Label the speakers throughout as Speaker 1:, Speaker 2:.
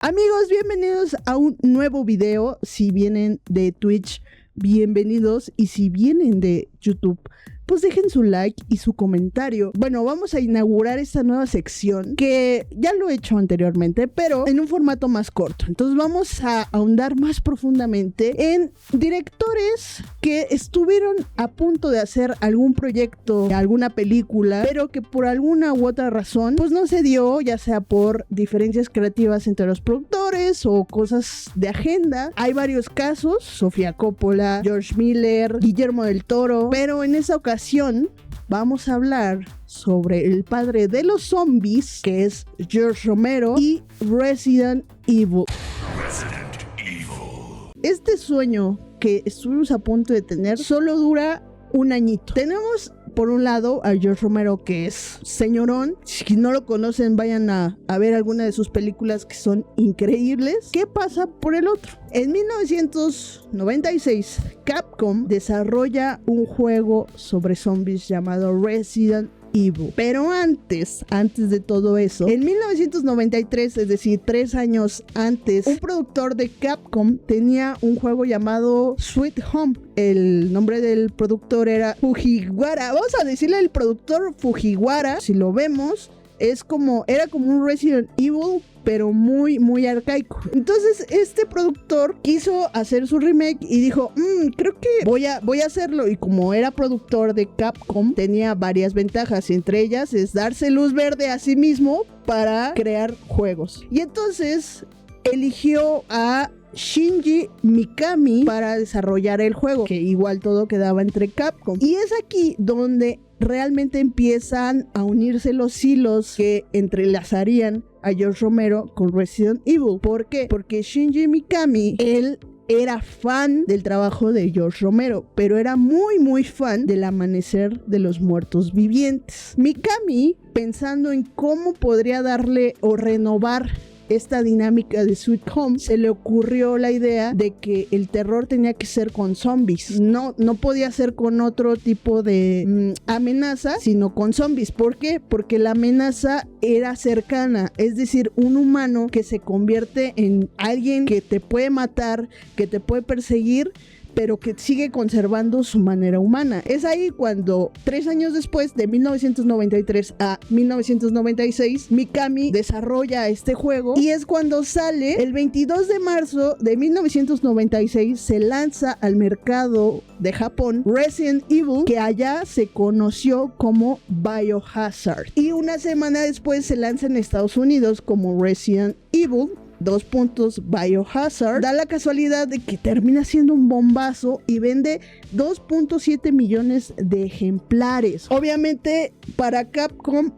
Speaker 1: Amigos, bienvenidos a un nuevo video. Si vienen de Twitch, bienvenidos. Y si vienen de YouTube, pues dejen su like y su comentario. Bueno, vamos a inaugurar esta nueva sección que ya lo he hecho anteriormente, pero en un formato más corto. Entonces vamos a ahondar más profundamente en directores que estuvieron a punto de hacer algún proyecto, alguna película, pero que por alguna u otra razón pues no se dio, ya sea por diferencias creativas entre los productores o cosas de agenda. Hay varios casos: Sofía Coppola, George Miller, Guillermo del Toro, pero en esa ocasión vamos a hablar sobre el padre de los zombies, que es George Romero, y Resident Evil. Este sueño que estuvimos a punto de tener solo dura un añito. Tenemos por un lado a George Romero, que es señorón. Si no lo conocen, vayan a ver alguna de sus películas que son increíbles. ¿Qué pasa por el otro? En 1996, Capcom desarrolla un juego sobre zombies llamado Resident Evil. Pero antes de todo eso, en 1993, es decir, 3 años antes, un productor de Capcom tenía un juego llamado Sweet Home. El nombre del productor era Fujiwara. Vamos a decirle al productor Fujiwara. Si lo vemos, era como un Resident Evil, pero muy arcaico. Entonces este productor quiso hacer su remake y dijo, creo que voy a hacerlo. Y como era productor de Capcom, tenía varias ventajas, y entre ellas es darse luz verde a sí mismo para crear juegos. Y entonces eligió a Shinji Mikami para desarrollar el juego, que igual todo quedaba entre Capcom. Y es aquí donde realmente empiezan a unirse los hilos que entrelazarían a George Romero con Resident Evil. ¿Por qué? Porque Shinji Mikami, él era fan del trabajo de George Romero, pero era muy fan del Amanecer de los Muertos Vivientes. Mikami, pensando en cómo podría darle o renovar esta dinámica de Sweet Home, se le ocurrió la idea de que el terror tenía que ser con zombies. No podía ser con otro tipo de amenaza, sino con zombies. ¿Por qué? Porque la amenaza era cercana, es decir, un humano que se convierte en alguien que te puede matar, que te puede perseguir, pero que sigue conservando su manera humana. Es ahí cuando 3 años después, de 1993 a 1996, Mikami desarrolla este juego, y es cuando sale el 22 de marzo de 1996, se lanza al mercado de Japón Resident Evil, que allá se conoció como Biohazard, y una semana después se lanza en Estados Unidos como Resident Evil Biohazard. Da la casualidad de que termina siendo un bombazo y vende 2.7 millones de ejemplares. Obviamente para Capcom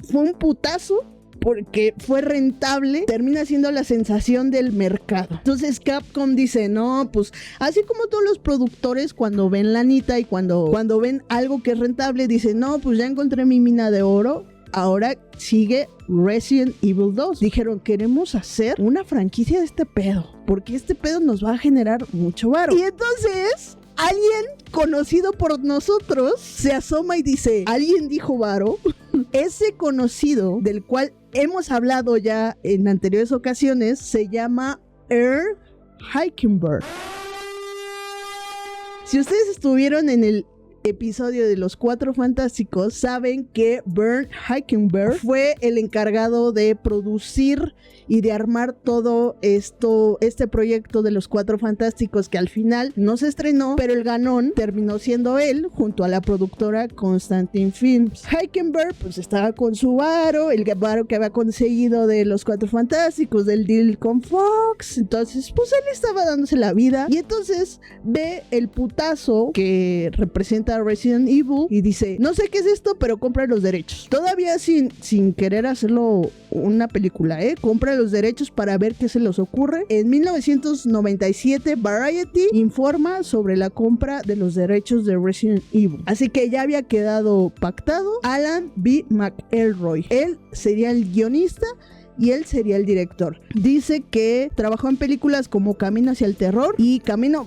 Speaker 1: fue un putazo, porque fue rentable, termina siendo la sensación del mercado. Entonces Capcom dice, no, pues así como todos los productores cuando ven lanita y cuando ven algo que es rentable, dicen, no, pues ya encontré mi mina de oro. Ahora sigue Resident Evil 2. Dijeron, queremos hacer una franquicia de este pedo, porque este pedo nos va a generar mucho varo. Y entonces alguien conocido por nosotros se asoma y dice, ¿alguien dijo varo? Ese conocido, del cual hemos hablado ya en anteriores ocasiones, se llama Earl Heikenberg. Si ustedes estuvieron en el episodio de los Cuatro Fantásticos, saben que Bernd Heikenberg fue el encargado de producir y de armar todo este proyecto de los Cuatro Fantásticos, que al final no se estrenó, pero el ganón terminó siendo él, junto a la productora Constantin Films. Heikenberg pues estaba con su varo, el varo que había conseguido de los Cuatro Fantásticos, del deal con Fox. Entonces pues él estaba dándose la vida, y entonces ve el putazo que representa Resident Evil y dice, no sé qué es esto, pero compra los derechos. Todavía sin querer hacerlo una película, compra los derechos para ver qué se les ocurre. En 1997, Variety informa sobre la compra de los derechos de Resident Evil. Así que ya había quedado pactado. Alan B. McElroy, él sería el guionista, y él sería el director. Dice que trabajó en películas como Camino hacia el terror y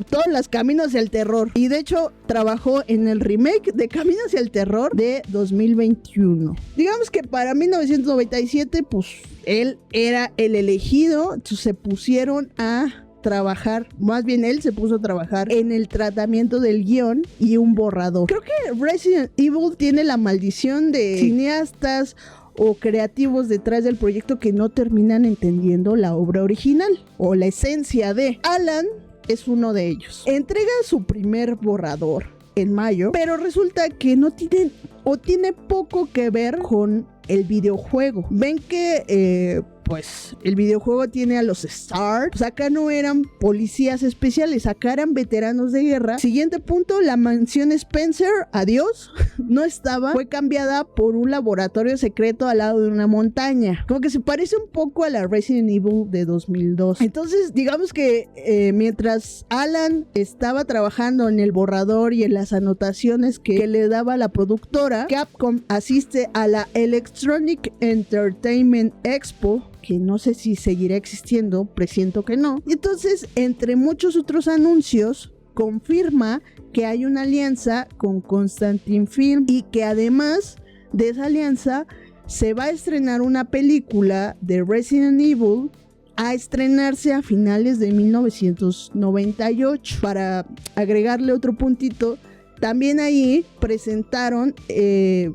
Speaker 1: todas las Camino hacia el terror, y de hecho trabajó en el remake de Camino hacia el terror de 2021. Digamos que para 1997 pues él era el elegido, entonces se pusieron a trabajar, más bien él se puso a trabajar en el tratamiento del guión y un borrador. Creo que Resident Evil tiene la maldición de cineastas o creativos detrás del proyecto que no terminan entendiendo la obra original o la esencia de. Alan es uno de ellos. Entrega su primer borrador en mayo, pero resulta que no tiene o tiene poco que ver con el videojuego. Ven que pues el videojuego tiene a los STARS. Pues acá no eran policías especiales, acá eran veteranos de guerra. Siguiente punto, la mansión Spencer, adiós, no estaba. Fue cambiada por un laboratorio secreto al lado de una montaña. Como que se parece un poco a la Resident Evil de 2002. Entonces, digamos que mientras Alan estaba trabajando en el borrador y en las anotaciones que le daba la productora, Capcom asiste a la Electronic Entertainment Expo, que no sé si seguirá existiendo, presiento que no. Y entonces, entre muchos otros anuncios, confirma que hay una alianza con Constantin Film y que además de esa alianza se va a estrenar una película de Resident Evil a estrenarse a finales de 1998. Para agregarle otro puntito, también ahí presentaron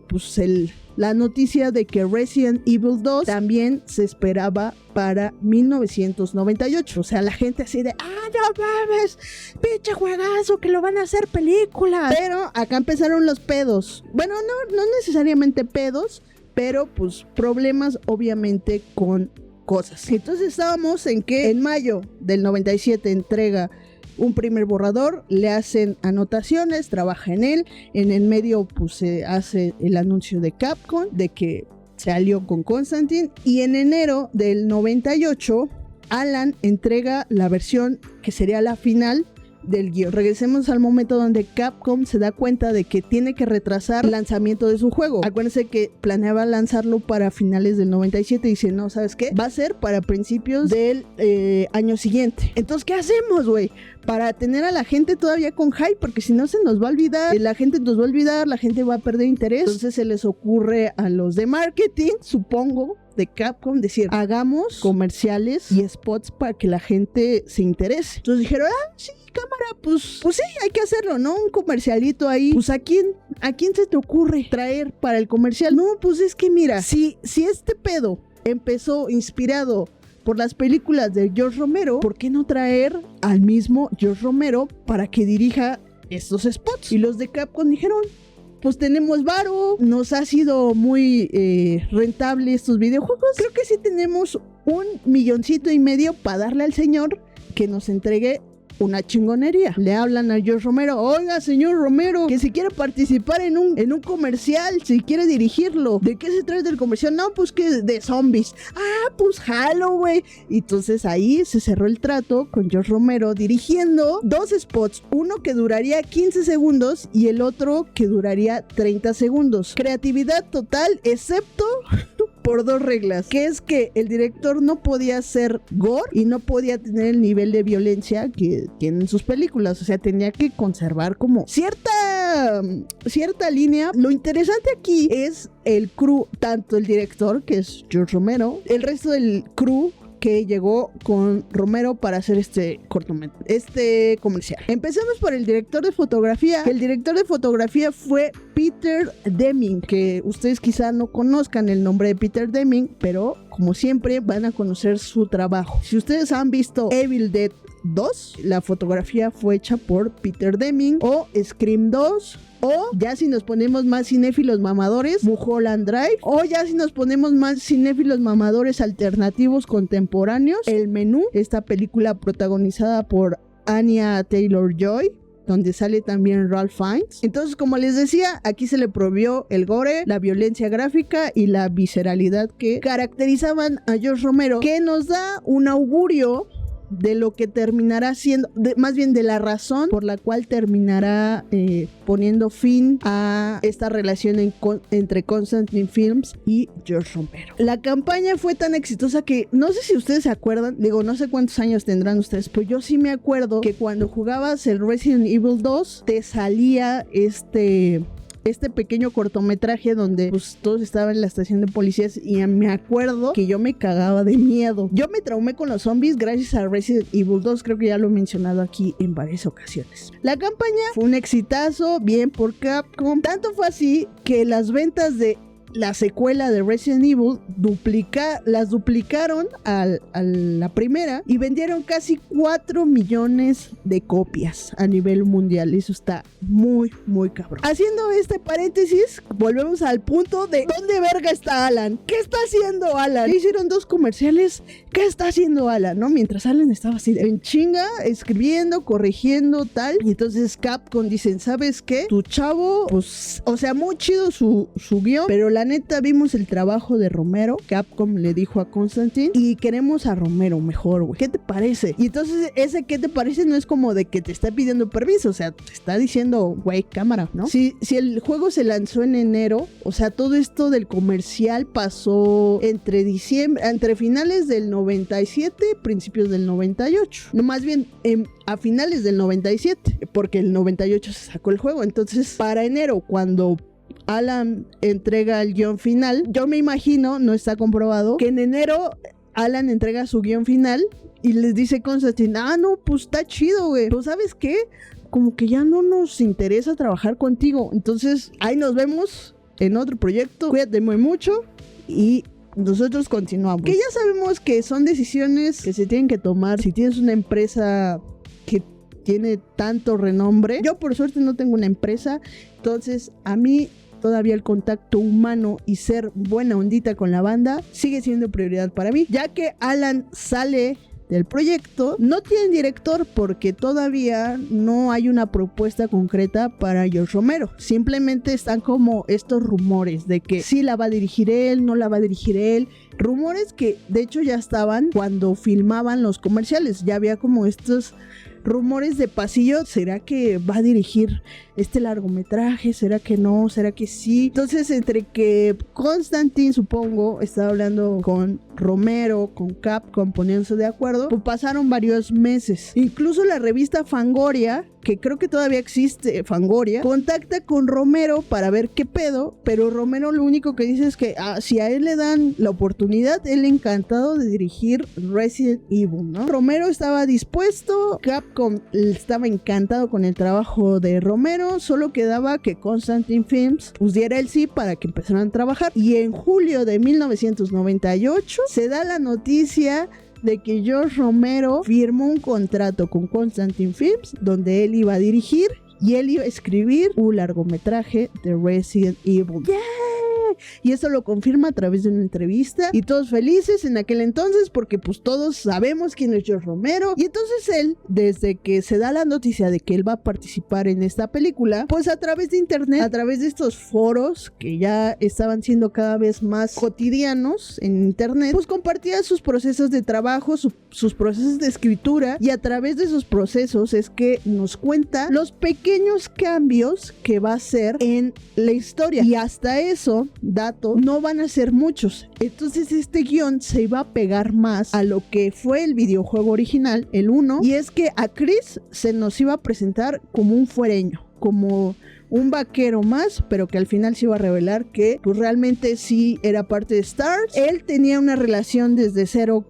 Speaker 1: pues la noticia de que Resident Evil 2 también se esperaba para 1998. O sea, la gente así de, no mames, pinche juegazo, que lo van a hacer película. Pero acá empezaron los pedos. Bueno, no necesariamente pedos, pero pues problemas obviamente con cosas. Entonces estábamos en que en mayo del 97 entrega un primer borrador, le hacen anotaciones, trabaja en él, en el medio pues se hace el anuncio de Capcom de que se alió con Constantine, y en enero del 98 Alan entrega la versión que sería la final del guión. Regresemos al momento donde Capcom se da cuenta de que tiene que retrasar el lanzamiento de su juego. Acuérdense que planeaba lanzarlo para finales del 97 y dice, no, ¿sabes qué? Va a ser para principios del año siguiente. Entonces, ¿qué hacemos, güey? Para tener a la gente todavía con hype, porque si no se nos va a olvidar, la gente nos va a olvidar, la gente va a perder interés. Entonces se les ocurre a los de marketing, supongo, de Capcom, decir, hagamos comerciales y spots para que la gente se interese. Entonces dijeron, sí, cámara, pues sí, hay que hacerlo, ¿no? Un comercialito ahí. Pues ¿a quién se te ocurre traer para el comercial? No, pues es que mira, si este pedo empezó inspirado por las películas de George Romero, ¿por qué no traer al mismo George Romero para que dirija estos spots? Y los de Capcom dijeron, pues tenemos varo, nos ha sido muy rentable estos videojuegos, creo que sí tenemos $1.5 millones para darle al señor que nos entregue una chingonería. Le hablan a George Romero, oiga señor Romero, que si quiere participar en un comercial, si quiere dirigirlo. ¿De qué se trata el comercial? No, pues que de zombies. Pues jalo, güey. Y entonces ahí se cerró el trato con George Romero dirigiendo 2 spots, uno que duraría 15 segundos y el otro que duraría 30 segundos. Creatividad total, excepto por 2 reglas, que es que el director no podía hacer gore y no podía tener el nivel de violencia que tienen sus películas, o sea, tenía que conservar como cierta línea. Lo interesante aquí es el crew, tanto el director, que es George Romero, el resto del crew que llegó con Romero para hacer este comercial. Empecemos por el director de fotografía. El director de fotografía fue Peter Deming, que ustedes quizá no conozcan el nombre de Peter Deming, pero como siempre van a conocer su trabajo. Si ustedes han visto Evil Dead 2, la fotografía fue hecha por Peter Deming, o Scream 2, o ya si nos ponemos más cinéfilos mamadores, Mulholland Drive, o ya si nos ponemos más cinéfilos mamadores alternativos contemporáneos, El Menú, esta película protagonizada por Anya Taylor-Joy, donde sale también Ralph Fiennes. Entonces, como les decía, aquí se le prohibió el gore, la violencia gráfica y la visceralidad que caracterizaban a George Romero, que nos da un augurio de lo que terminará siendo, más bien de la razón por la cual terminará poniendo fin a esta relación entre Constantine Films y George Romero. La campaña fue tan exitosa que no sé si ustedes se acuerdan, digo, no sé cuántos años tendrán ustedes, pues yo sí me acuerdo que cuando jugabas el Resident Evil 2 te salía este pequeño cortometraje donde pues todos estaban en la estación de policías y me acuerdo que yo me cagaba de miedo. Yo me traumé con los zombies gracias a Resident Evil 2, creo que ya lo he mencionado aquí en varias ocasiones. La campaña fue un exitazo, bien por Capcom, tanto fue así que las ventas de la secuela de Resident Evil las duplicaron a la primera y vendieron casi 4 millones de copias a nivel mundial. Eso está muy, muy cabrón. Haciendo este paréntesis, volvemos al punto de ¿dónde verga está Alan? ¿Qué está haciendo Alan? Le hicieron 2 comerciales. ¿Qué está haciendo Alan? ¿No? Mientras Alan estaba así en chinga, escribiendo, corrigiendo, tal. Y entonces Capcom dicen, ¿sabes qué? Tu chavo, pues, o sea, muy chido su guión, pero la neta vimos el trabajo de Romero. Capcom le dijo a Constantine y queremos a Romero mejor, güey. ¿Qué te parece? Y entonces ese ¿qué te parece? No es como de que te está pidiendo permiso, o sea, te está diciendo, güey, cámara, ¿no? Si el juego se lanzó en enero, o sea, todo esto del comercial pasó entre finales del 97, principios del 98. No, más bien a finales del 97, porque el 98 se sacó el juego. Entonces, para enero, cuando Alan entrega el guión final, yo me imagino, no está comprobado, que en enero Alan entrega su guión final y les dice Constantine, no, pues está chido, güey, pues ¿sabes qué? Como que ya no nos interesa trabajar contigo, entonces ahí nos vemos en otro proyecto, cuídate muy mucho y nosotros continuamos. Que ya sabemos que son decisiones que se tienen que tomar si tienes una empresa que tiene tanto renombre. Yo por suerte no tengo una empresa, entonces a mí todavía el contacto humano y ser buena ondita con la banda sigue siendo prioridad para mí. Ya que Alan sale del proyecto, no tienen director porque todavía no hay una propuesta concreta para George Romero. Simplemente están como estos rumores de que sí la va a dirigir él, no la va a dirigir él. Rumores que de hecho ya estaban cuando filmaban los comerciales. Ya había como estos rumores de pasillo. ¿Será que va a dirigir este largometraje? ¿Será que no? ¿Será que sí? Entonces, entre que Constantine, supongo, estaba hablando con Romero, con Capcom, poniéndose de acuerdo, pues pasaron varios meses. Incluso la revista Fangoria, que creo que todavía existe, Fangoria, contacta con Romero para ver qué pedo, pero Romero lo único que dice es que si a él le dan la oportunidad, él encantado de dirigir Resident Evil, ¿no? Romero estaba dispuesto, Capcom estaba encantado con el trabajo de Romero, solo quedaba que Constantine Films pues diera el sí para que empezaran a trabajar. Y en julio de 1998 se da la noticia de que George Romero firmó un contrato con Constantine Films donde él iba a dirigir y él iba a escribir un largometraje de Resident Evil. ¡Yeah! Y eso lo confirma a través de una entrevista y todos felices en aquel entonces porque pues todos sabemos quién es George Romero. Y entonces él, desde que se da la noticia de que él va a participar en esta película, pues a través de internet, a través de estos foros que ya estaban siendo cada vez más cotidianos en internet, pues compartía sus procesos de trabajo, sus procesos de escritura, y a través de esos procesos es que nos cuenta los pequeños cambios que va a hacer en la historia. Y hasta eso, dato, no van a ser muchos. Entonces este guión se iba a pegar más a lo que fue el videojuego original, el 1, y es que a Chris se nos iba a presentar como un fuereño, como un vaquero más, pero que al final se iba a revelar que pues realmente sí era parte de STARS. Él tenía una relación desde cero,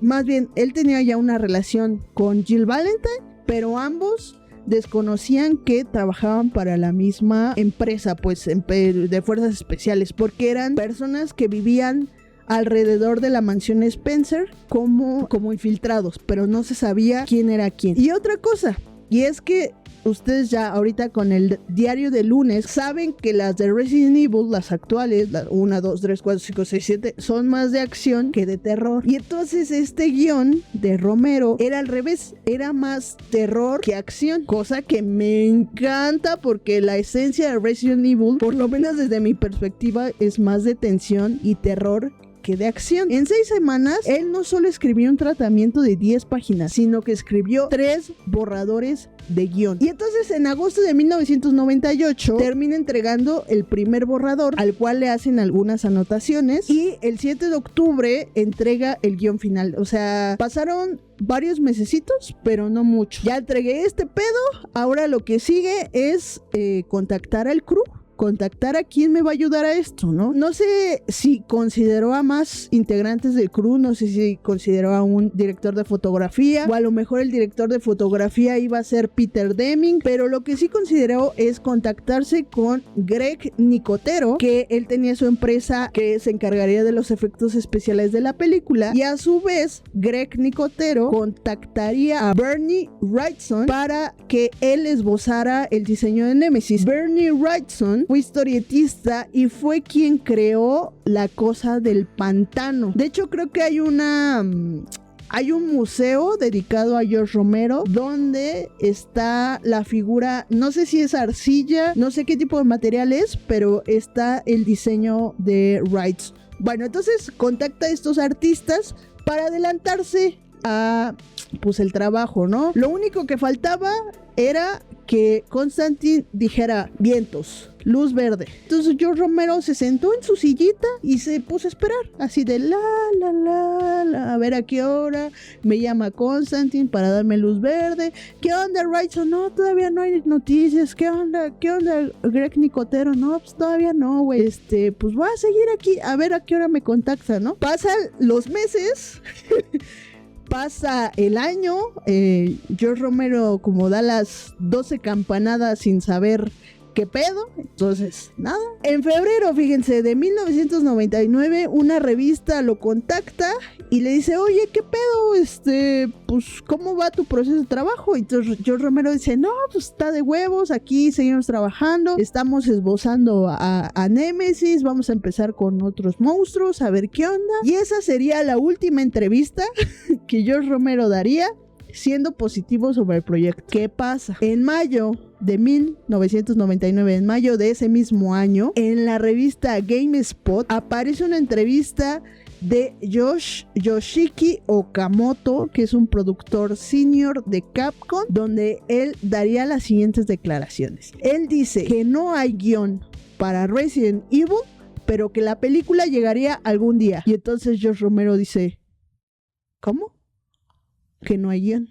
Speaker 1: más bien él tenía ya una relación con Jill Valentine, pero ambos desconocían que trabajaban para la misma empresa, pues de fuerzas especiales, porque eran personas que vivían alrededor de la mansión Spencer como infiltrados, pero no se sabía quién era quién. Y otra cosa, y es que ustedes ya ahorita con el diario de lunes saben que las de Resident Evil, las actuales, la 1, 2, 3, 4, 5, 6, 7, son más de acción que de terror. Y entonces este guión de Romero era al revés, era más terror que acción, cosa que me encanta porque la esencia de Resident Evil, por lo menos desde mi perspectiva, es más de tensión y terror bloque de acción. En 6 semanas, él no solo escribió un tratamiento de 10 páginas, sino que escribió 3 borradores de guión. Y entonces en agosto de 1998 termina entregando el primer borrador, al cual le hacen algunas anotaciones, y el 7 de octubre entrega el guión final. O sea, pasaron varios mesecitos, pero no mucho. Ya entregué este pedo, ahora lo que sigue es contactar al crew, contactar a quién me va a ayudar a esto, ¿no? No sé si consideró a más integrantes del crew, no sé si consideró a un director de fotografía, o a lo mejor el director de fotografía iba a ser Peter Deming, pero lo que sí consideró es contactarse con Greg Nicotero, que él tenía su empresa que se encargaría de los efectos especiales de la película, y a su vez Greg Nicotero contactaría a Bernie Wrightson para que él esbozara el diseño de Nemesis. Bernie Wrightson fue historietista y fue quien creó la cosa del pantano. De hecho, creo que hay un museo dedicado a George Romero donde está la figura, no sé si es arcilla, no sé qué tipo de material es, pero está el diseño de Wright. Bueno, entonces contacta a estos artistas para adelantarse a pues el trabajo, ¿no? Lo único que faltaba era que Constantine dijera vientos, luz verde. Entonces George Romero se sentó en su sillita y se puso a esperar, así de la, a ver a qué hora me llama Constantine para darme luz verde. ¿Qué onda, Wrightson? No, todavía no hay noticias. ¿Qué onda, Greg Nicotero? No, pues todavía no, güey. Pues voy a seguir aquí a ver a qué hora me contacta, ¿no? Pasan los meses. Pasa el año, George Romero como da las 12 campanadas sin saber qué pedo, entonces nada. En febrero, fíjense, de 1999, una revista lo contacta y le dice, oye, ¿qué pedo? Pues, ¿cómo va tu proceso de trabajo? Y entonces George Romero dice, no, pues está de huevos, aquí seguimos trabajando, estamos esbozando a Nemesis, vamos a empezar con otros monstruos, a ver qué onda. Y esa sería la última entrevista que George Romero daría, siendo positivo sobre el proyecto. ¿Qué pasa? En mayo de 1999, en mayo de ese mismo año, en la revista GameSpot aparece una entrevista de Yoshiki Okamoto, que es un productor senior de Capcom, donde él daría las siguientes declaraciones. Él dice que no hay guión para Resident Evil, pero que la película llegaría algún día. Y entonces George Romero dice, ¿cómo? Que no hay guión.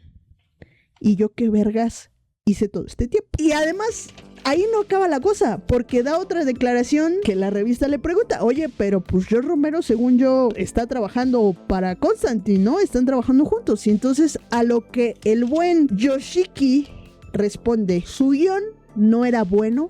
Speaker 1: Y yo qué vergas hice todo este tiempo. Y además, ahí no acaba la cosa, porque da otra declaración que la revista le pregunta, oye, pero pues George Romero, según yo, está trabajando para Constantine, ¿no? Están trabajando juntos. Y entonces a lo que el buen Yoshiki responde, su guión no era bueno,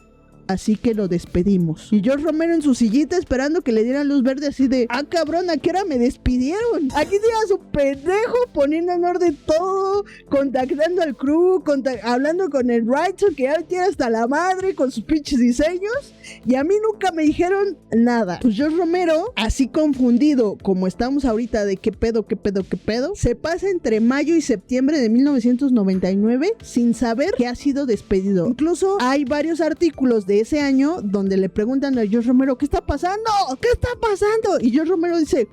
Speaker 1: así que lo despedimos. Y George Romero en su sillita esperando que le dieran luz verde, así de, ah, cabrón, ¿a qué hora me despidieron? Aquí tiene a su pendejo poniendo en orden todo, contactando al crew, hablando con el Wrightson, que ya tiene hasta la madre con sus pinches diseños, y a mí nunca me dijeron nada. Pues George Romero, así confundido como estamos ahorita de qué pedo, se pasa entre mayo y septiembre de 1999 sin saber que ha sido despedido. Incluso hay varios artículos de ese año donde le preguntan a George Romero, ¿qué está pasando? ¿Qué está pasando? Y George Romero dice,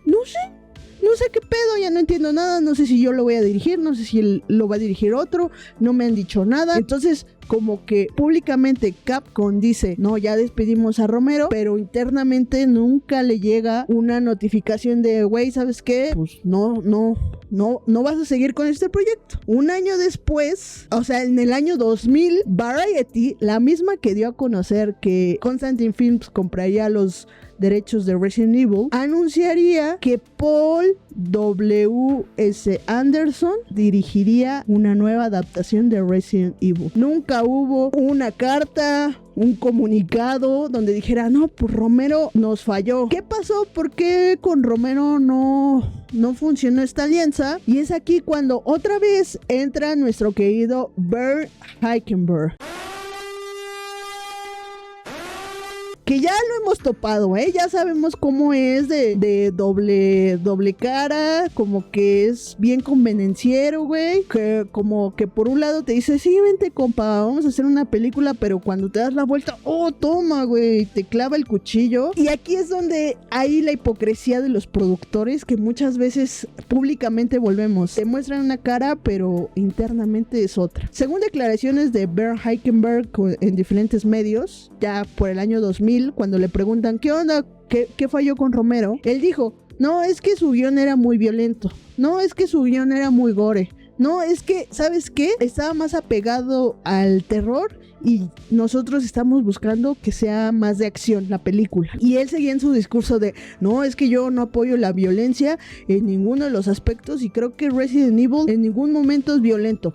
Speaker 1: no sé qué pedo, ya no entiendo nada, no sé si yo lo voy a dirigir, no sé si él lo va a dirigir otro, no me han dicho nada. Entonces, como que públicamente Capcom dice, no, ya despedimos a Romero, pero internamente nunca le llega una notificación de, güey, ¿sabes qué? Pues no vas a seguir con este proyecto. Un año después, o sea, en el año 2000, Variety, la misma que dio a conocer que Constantine Films compraría los derechos de Resident Evil, anunciaría que Paul W.S. Anderson dirigiría una nueva adaptación de Resident Evil. Nunca hubo una carta, un comunicado donde dijera, no, pues Romero nos falló. ¿Qué pasó? ¿Por qué con Romero no funcionó esta alianza? Y es aquí cuando otra vez entra nuestro querido Bert Heikenberg. que ya lo hemos topado, ya sabemos cómo es de doble cara, como que es bien convenenciero, güey, que como que por un lado te dice, sí, vente compa, vamos a hacer una película, pero cuando te das la vuelta, oh, toma, güey, te clava el cuchillo. Y aquí es donde hay la hipocresía de los productores, que muchas veces públicamente volvemos, te muestran una cara, pero internamente es otra. Según declaraciones de Bernd Heikenberg en diferentes medios, ya por el año 2000, cuando le preguntan ¿qué onda? ¿Qué falló con Romero? Él dijo, no, es que su guión era muy violento, no, es que su guión era muy gore, no, es que, ¿sabes qué? Estaba más apegado al terror y nosotros estamos buscando que sea más de acción la película. Y él seguía en su discurso de, no, es que yo no apoyo la violencia en ninguno de los aspectos y creo que Resident Evil en ningún momento es violento.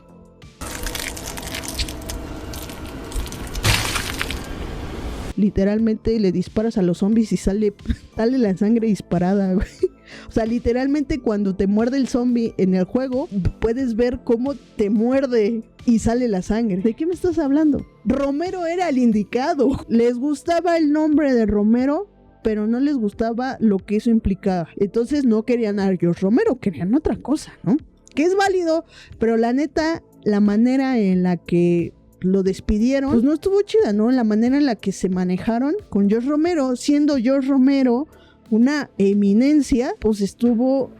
Speaker 1: Literalmente le disparas a los zombies y sale la sangre disparada, güey. O sea, literalmente cuando te muerde el zombie en el juego, puedes ver cómo te muerde y sale la sangre. ¿De qué me estás hablando? Romero era el indicado. Les gustaba el nombre de Romero, pero no les gustaba lo que eso implicaba. Entonces no querían a George Romero, querían otra cosa, ¿no? Que es válido, pero la neta, la manera en la que lo despidieron, pues no estuvo chida, ¿no? La manera en la que se manejaron con George Romero, siendo George Romero una eminencia, pues estuvo,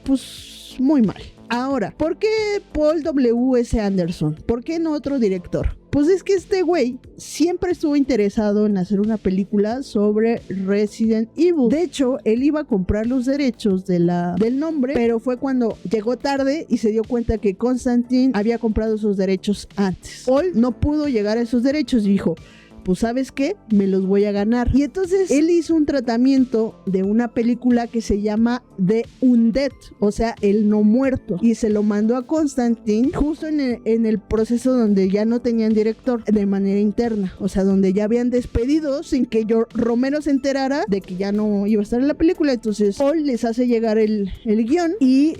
Speaker 1: pues, muy mal. Ahora, ¿por qué Paul W.S. Anderson? ¿Por qué no otro director? Pues es que este güey siempre estuvo interesado en hacer una película sobre Resident Evil. De hecho, él iba a comprar los derechos del nombre, pero fue cuando llegó tarde y se dio cuenta que Constantine había comprado esos derechos antes. Paul no pudo llegar a esos derechos y dijo, pues ¿sabes qué? Me los voy a ganar. Y entonces él hizo un tratamiento de una película que se llama The Undead, o sea, el no muerto, y se lo mandó a Constantine justo en el proceso donde ya no tenían director, de manera interna, o sea, donde ya habían despedido sin que Romero se enterara de que ya no iba a estar en la película. Entonces Paul les hace llegar el guión y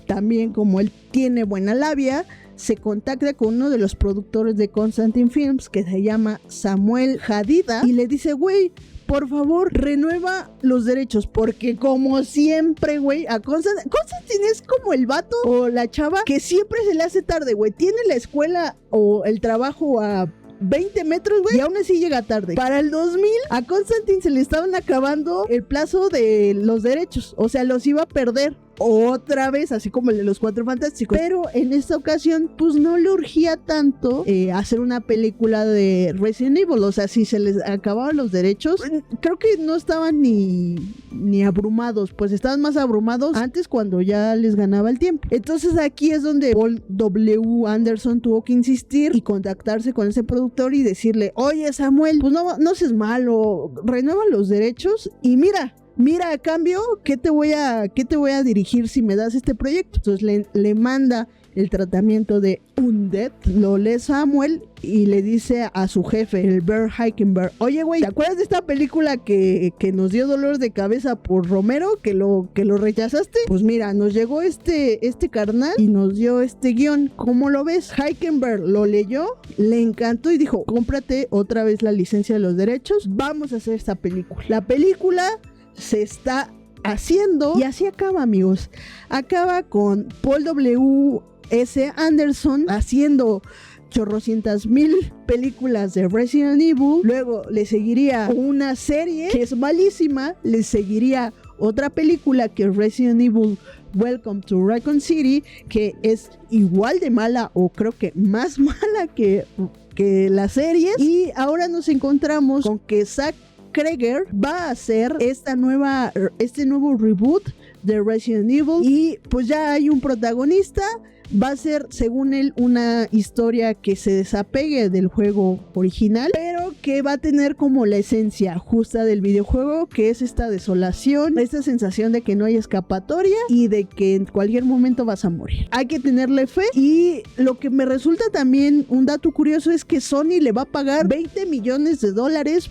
Speaker 1: también, como él tiene buena labia, se contacta con uno de los productores de Constantine Films, que se llama Samuel Hadida, y le dice, güey, por favor, renueva los derechos, porque como siempre, güey, a Constantine es como el vato o la chava que siempre se le hace tarde, güey. Tiene la escuela o el trabajo a 20 metros, güey, y aún así llega tarde. Para el 2000, a Constantine se le estaban acabando el plazo de los derechos, o sea, los iba a perder otra vez, así como el de los Cuatro Fantásticos. Pero en esta ocasión, pues no le urgía tanto hacer una película de Resident Evil. O sea, si se les acababan los derechos, creo que no estaban ni abrumados, pues estaban más abrumados antes, cuando ya les ganaba el tiempo. Entonces aquí es donde Paul W. Anderson tuvo que insistir y contactarse con ese productor y decirle, oye Samuel, pues no seas malo, renueva los derechos y mira, a cambio, ¿qué te voy a dirigir si me das este proyecto? Entonces le manda el tratamiento de Undead, lo lee Samuel y le dice a su jefe, el Bernd Heikenberg, oye güey, ¿te acuerdas de esta película que nos dio dolor de cabeza por Romero, que lo rechazaste? Pues mira, nos llegó este carnal y nos dio este guión, ¿cómo lo ves? Heikenberg lo leyó, le encantó y dijo, cómprate otra vez la licencia de los derechos, vamos a hacer esta película. La película se está haciendo y así acaba, amigos. Acaba con Paul W.S. Anderson haciendo chorrocientas mil películas de Resident Evil. Luego le seguiría una serie que es malísima. Le seguiría otra película que es Resident Evil Welcome to Raccoon City, que es igual de mala o creo que más mala que la serie. Y ahora nos encontramos con que Zack Cregger va a hacer este nuevo reboot de Resident Evil y pues ya hay un protagonista. Va a ser, según él, una historia que se desapegue del juego original, pero que va a tener como la esencia justa del videojuego, que es esta desolación, esta sensación de que no hay escapatoria y de que en cualquier momento vas a morir. Hay que tenerle fe. Y lo que me resulta también un dato curioso es que Sony le va a pagar $20 millones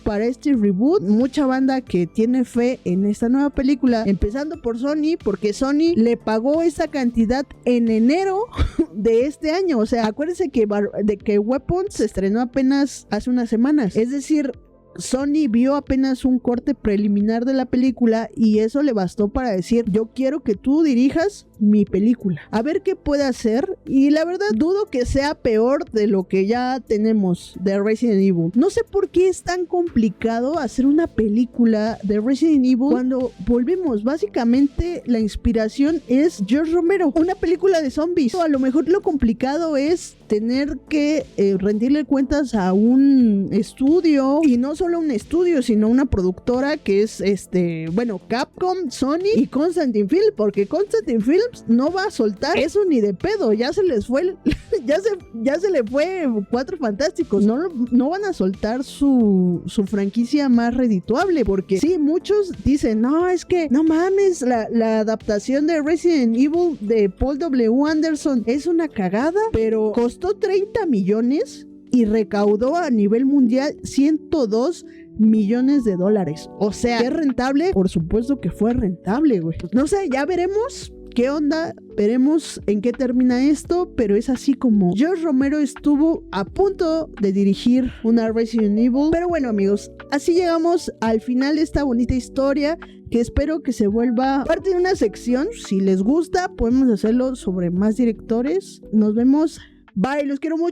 Speaker 1: para este reboot. Mucha banda que tiene fe en esta nueva película, empezando por Sony, porque Sony le pagó esa cantidad en enero de este año. O sea, acuérdense que Weapons se estrenó apenas hace unas semanas. Es decir, Sony vio apenas un corte preliminar de la película y eso le bastó para decir, yo quiero que tú dirijas mi película, a ver qué puede hacer, y la verdad dudo que sea peor de lo que ya tenemos de Resident Evil. No sé por qué es tan complicado hacer una película de Resident Evil cuando volvemos, básicamente la inspiración es George Romero, una película de zombies. A lo mejor lo complicado es tener que rendirle cuentas a un estudio, y no solo un estudio, sino una productora que es Capcom, Sony y Constantin Film, porque Constantin Films no va a soltar eso ni de pedo, ya se les fue ya se le fue Cuatro Fantásticos, no van a soltar su franquicia más redituable, porque sí, muchos dicen, no, es que no mames, la adaptación de Resident Evil de Paul W. Anderson es una cagada, pero costó 30 millones y recaudó a nivel mundial 102 millones de dólares. O sea, ¿es rentable? Por supuesto que fue rentable, güey. No sé, ya veremos qué onda, veremos en qué termina esto, pero es así como George Romero estuvo a punto de dirigir una Resident Evil. Pero bueno, amigos, así llegamos al final de esta bonita historia, que espero que se vuelva parte de una sección. Si les gusta, podemos hacerlo sobre más directores. Nos vemos. Bye, los quiero mucho.